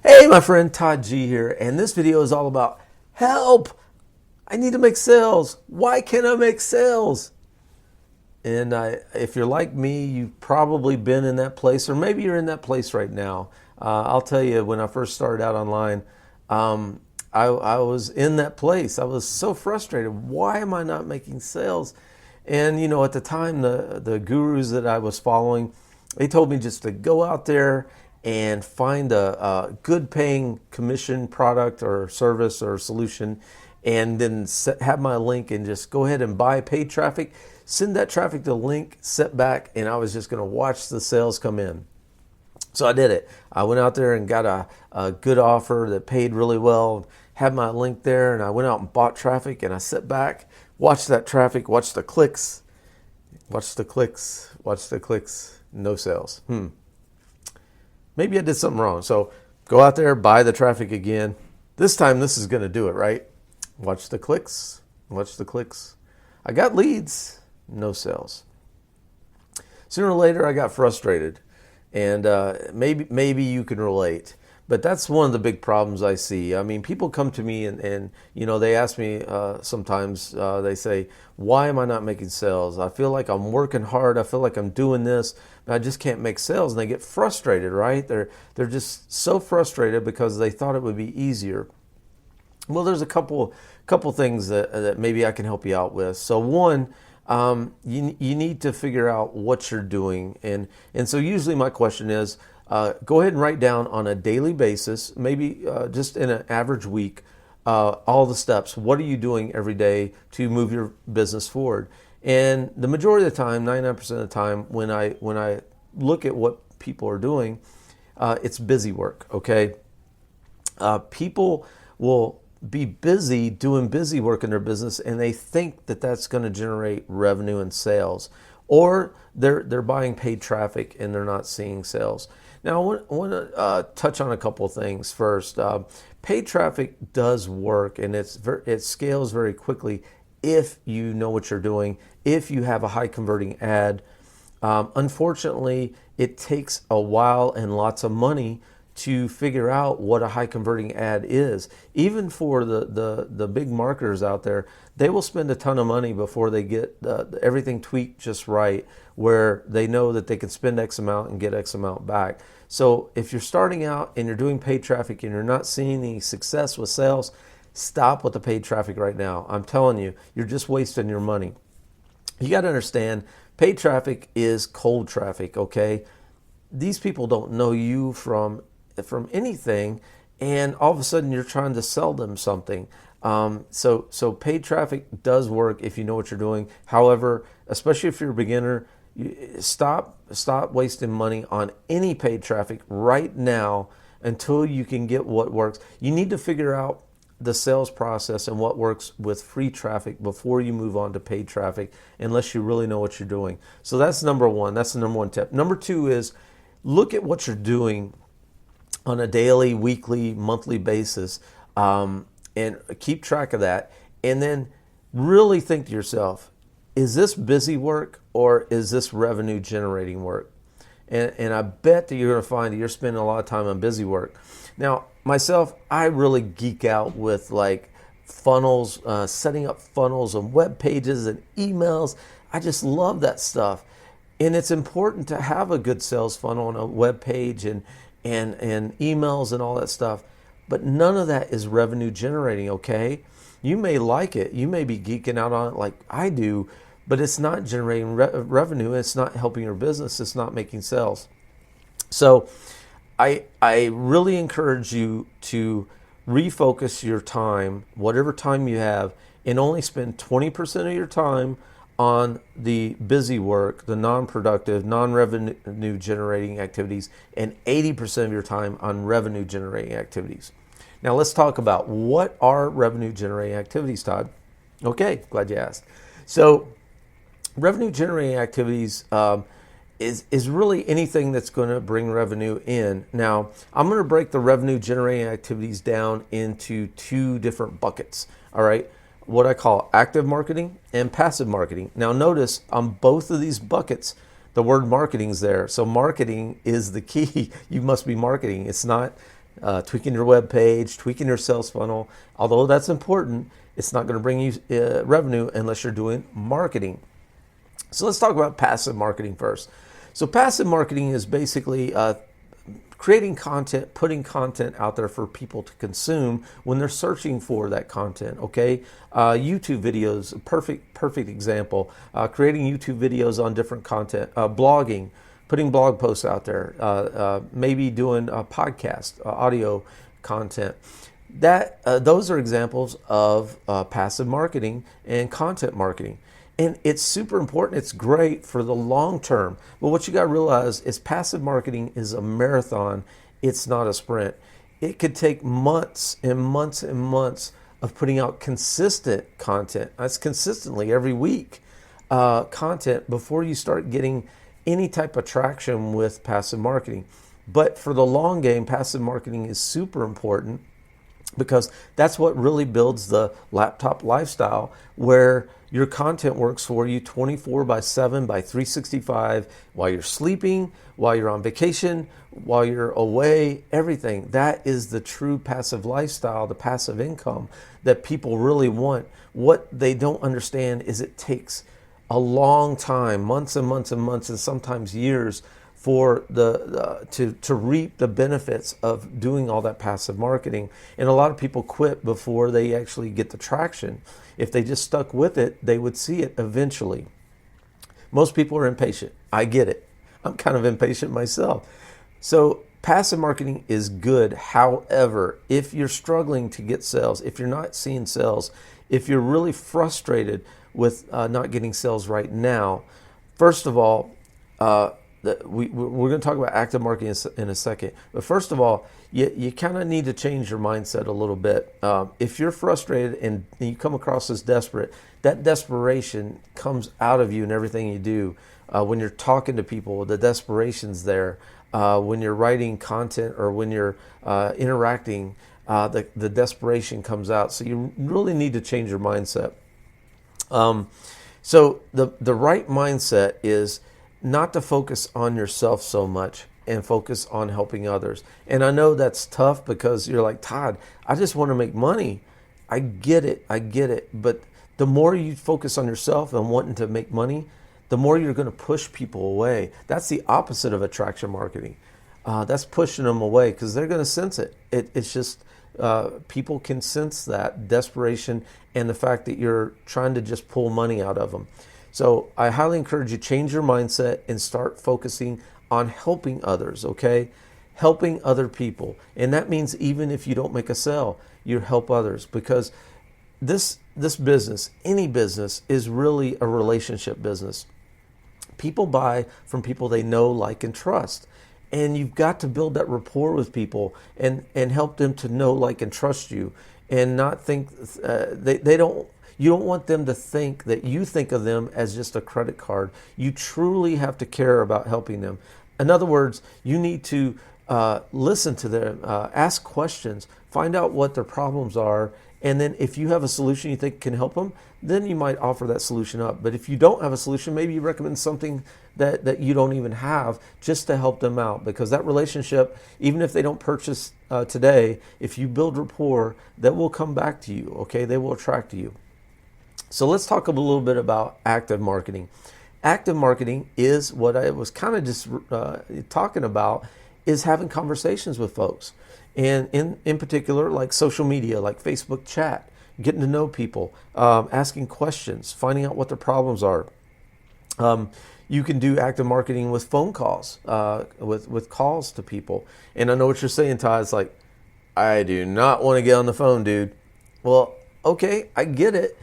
Hey, my friend Todd G here, and this video is all about help. I need to make sales. Why can't I make sales? And if you're like me, you've probably been in that place, or maybe you're in that place right now. I'll tell you, when I first started out online, I was in that place. I was so frustrated. Why am I not making sales? And at the time, the gurus that I was following, they told me just to go out there and find a good paying commission product or service or solution, and then have my link and just go ahead and buy paid traffic, send that traffic to the link, sit back, and I was just going to watch the sales come in. So I did it. I went out there and got a good offer that paid really well, had my link there, and I went out and bought traffic, and I sit back, watched that traffic, watched the clicks, watched the clicks, watched the clicks, no sales. Maybe I did something wrong. So go out there, buy the traffic again. This time this is going to do it, right? Watch the clicks, watch the clicks. I got leads, no sales. Sooner or later I got frustrated, and maybe you can relate. But that's one of the big problems I see. I mean, people come to me and they ask me sometimes, they say, why am I not making sales? I feel like I'm working hard. I feel like I'm doing this, but I just can't make sales. And they get frustrated, right? They're just so frustrated because they thought it would be easier. Well, there's a couple things that maybe I can help you out with. So one, you need to figure out what you're doing. And so usually my question is, go ahead and write down on a daily basis, maybe just in an average week, all the steps. What are you doing every day to move your business forward? And the majority of the time, 99% of the time, when I look at what people are doing, it's busy work, okay? People will be busy doing busy work in their business, and they think that that's going to generate revenue and sales. Or they're buying paid traffic and they're not seeing sales. Now, I want to touch on a couple of things first. Paid traffic does work, and it scales very quickly if you know what you're doing, if you have a high converting ad. Unfortunately, it takes a while and lots of money to figure out what a high converting ad is. Even for the big marketers out there, they will spend a ton of money before they get everything tweaked just right, where they know that they can spend X amount and get X amount back. So if you're starting out and you're doing paid traffic and you're not seeing any success with sales, stop with the paid traffic right now. I'm telling you, you're just wasting your money. You got to understand, paid traffic is cold traffic, okay? These people don't know you from anything, and all of a sudden you're trying to sell them something. So paid traffic does work if you know what you're doing. However, especially if you're a beginner, stop wasting money on any paid traffic right now until you can get what works. You need to figure out the sales process and what works with free traffic before you move on to paid traffic, unless you really know what you're doing. So that's number one. That's the number one tip. Number two is look at what you're doing on a daily, weekly, monthly basis, and keep track of that. And then really think to yourself, is this busy work or is this revenue generating work? And I bet that you're going to find that you're spending a lot of time on busy work. Now, myself, I really geek out with like funnels, setting up funnels and web pages and emails. I just love that stuff. And it's important to have a good sales funnel and a web page and emails and all that stuff. But none of that is revenue generating, okay? You may like it. You may be geeking out on it like I do, but it's not generating revenue. It's not helping your business. It's not making sales. So I really encourage you to refocus your time, whatever time you have, and only spend 20% of your time on the busy work, the non-productive, non-revenue generating activities, and 80% of your time on revenue generating activities. Now let's talk about what are revenue generating activities, Todd. Okay, glad you asked. So revenue generating activities is really anything that's going to bring revenue in. Now, I'm going to break the revenue generating activities down into two different buckets, all right? What I call active marketing and passive marketing. Now notice on both of these buckets, the word marketing is there. So marketing is the key. You must be marketing. It's not tweaking your web page, tweaking your sales funnel. Although that's important, it's not going to bring you revenue unless you're doing marketing. So let's talk about passive marketing first. So passive marketing is basically creating content, putting content out there for people to consume when they're searching for that content. Okay, YouTube videos, perfect example. Creating YouTube videos on different content, blogging, putting blog posts out there, maybe doing a podcast, audio content. Those are examples of passive marketing and content marketing. And it's super important. It's great for the long term. But what you got to realize is passive marketing is a marathon. It's not a sprint. It could take months and months and months of putting out consistent content. That's consistently every week content before you start getting any type of traction with passive marketing. But for the long game, passive marketing is super important because that's what really builds the laptop lifestyle where your content works for you 24/7 by 365 while you're sleeping, while you're on vacation, while you're away, everything. That is the true passive lifestyle, the passive income that people really want. What they don't understand is it takes a long time, months and months and months, and sometimes years for to reap the benefits of doing all that passive marketing. And a lot of people quit before they actually get the traction. If they just stuck with it, they would see it eventually. Most people are impatient. I get it. I'm kind of impatient myself. So passive marketing is good. However, if you're struggling to get sales, if you're not seeing sales, if you're really frustrated with not getting sales right now, first of all, we're going to talk about active marketing in a second. But first of all, you kind of need to change your mindset a little bit. If you're frustrated and you come across as desperate, that desperation comes out of you in everything you do. When you're talking to people, the desperation's there. When you're writing content or when you're interacting, the desperation comes out. So you really need to change your mindset. So the right mindset is not to focus on yourself so much and focus on helping others. And I know that's tough because you're like, Todd, I just want to make money. I get it. But the more you focus on yourself and wanting to make money, the more you're going to push people away. That's the opposite of attraction marketing. That's pushing them away because they're going to sense it. It's just people can sense that desperation and the fact that you're trying to just pull money out of them. So I highly encourage you to change your mindset and start focusing on helping others, okay? Helping other people. And that means even if you don't make a sale, you help others because this business, any business, is really a relationship business. People buy from people they know, like, and trust. And you've got to build that rapport with people and help them to know, like, and trust you and not think you don't want them to think that you think of them as just a credit card. You truly have to care about helping them. In other words, you need to listen to them, ask questions, find out what their problems are, and then if you have a solution you think can help them, then you might offer that solution up. But if you don't have a solution, maybe you recommend something that you don't even have just to help them out. Because that relationship, even if they don't purchase today, if you build rapport, that will come back to you, okay? They will attract to you. So let's talk a little bit about active marketing. Active marketing is what I was kind of just talking about, is having conversations with folks. And in particular, like social media, like Facebook chat, getting to know people, asking questions, finding out what their problems are. You can do active marketing with phone calls, with calls to people. And I know what you're saying, Todd. It's like, I do not want to get on the phone, dude. Well, okay, I get it.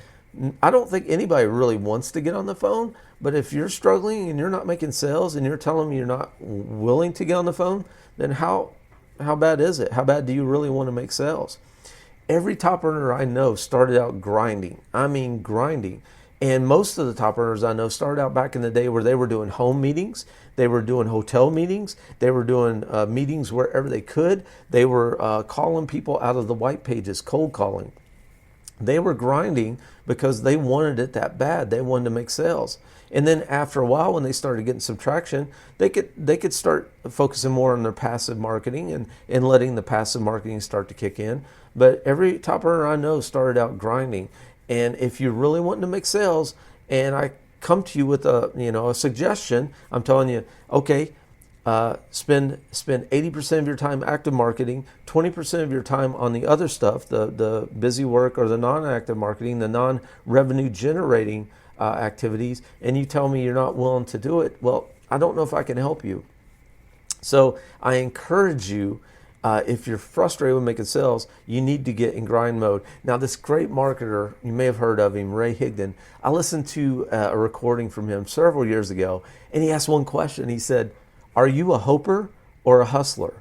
I don't think anybody really wants to get on the phone, but if you're struggling and you're not making sales and you're telling me you're not willing to get on the phone, then how bad is it? How bad do you really want to make sales? Every top earner I know started out grinding. I mean grinding. And most of the top earners I know started out back in the day where they were doing home meetings, they were doing hotel meetings, they were doing meetings wherever they could. They were calling people out of the white pages, cold calling. They were grinding because they wanted it that bad. They wanted to make sales. And then after a while, when they started getting some traction, they could start focusing more on their passive marketing and letting the passive marketing start to kick in. But every top earner I know started out grinding. And if you're really wanting to make sales, and I come to you with a suggestion, I'm telling you, okay, spend 80% of your time active marketing, 20% of your time on the other stuff, the busy work or the non-active marketing, the non-revenue generating activities, and you tell me you're not willing to do it. Well, I don't know if I can help you. So I encourage you, if you're frustrated with making sales, you need to get in grind mode. Now, this great marketer, you may have heard of him, Ray Higdon. I listened to a recording from him several years ago, and he asked one question. He said, "Are you a hoper or a hustler?"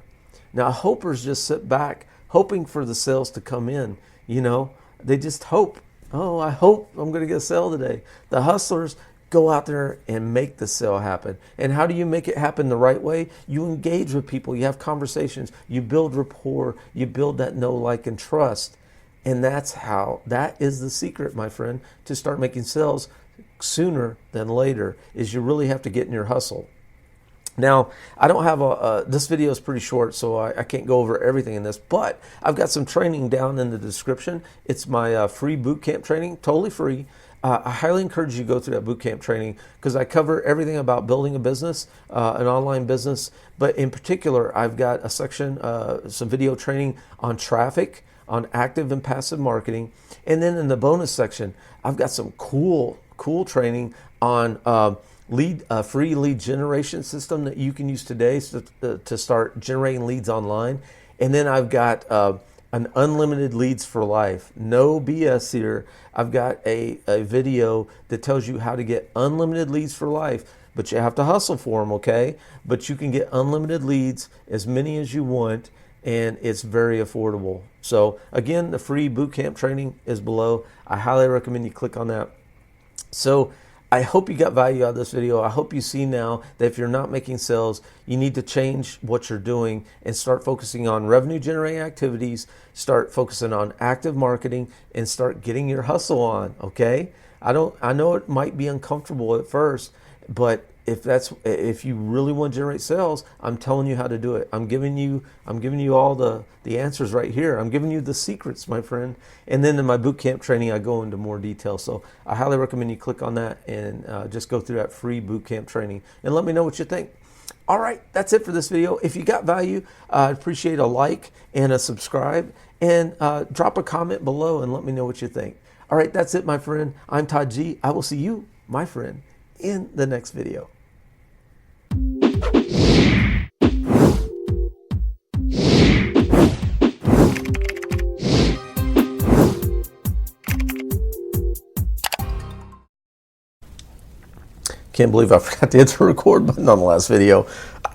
Now, hopers just sit back hoping for the sales to come in. They just hope. Oh, I hope I'm going to get a sale today. The hustlers go out there and make the sale happen. And how do you make it happen the right way? You engage with people. You have conversations. You build rapport. You build that know, like, and trust. And that is the secret, my friend, to start making sales sooner than later, is you really have to get in your hustle. Now, I don't have this video is pretty short, so I can't go over everything in this, but I've got some training down in the description. It's my free bootcamp training, totally free. I highly encourage you to go through that bootcamp training because I cover everything about building a business, an online business, but in particular, I've got a section, some video training on traffic, on active and passive marketing, and then in the bonus section, I've got some cool training on free lead generation system that you can use today to start generating leads online. And then I've got an unlimited leads for life. No BS here. I've got a video that tells you how to get unlimited leads for life, but you have to hustle for them, okay? But you can get unlimited leads, as many as you want, and it's very affordable. So again, the free bootcamp training is below. I highly recommend you click on that. So I hope you got value out of this video. I hope you see now that if you're not making sales, you need to change what you're doing and start focusing on revenue generating activities, start focusing on active marketing, and start getting your hustle on, okay? I know it might be uncomfortable at first, but if you really want to generate sales, I'm telling you how to do it. I'm giving you all the answers right here. I'm giving you the secrets, my friend. And then in my bootcamp training, I go into more detail. So I highly recommend you click on that and just go through that free bootcamp training and let me know what you think. All right, that's it for this video. If you got value, I'd appreciate a like and a subscribe, and drop a comment below and let me know what you think. All right, that's it, my friend. I'm Todd G. I will see you, my friend, in the next video. Can't believe I forgot to hit the record button on the last video.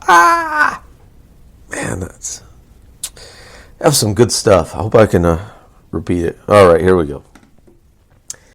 Man, that was some good stuff. I hope I can repeat it. All right, here we go.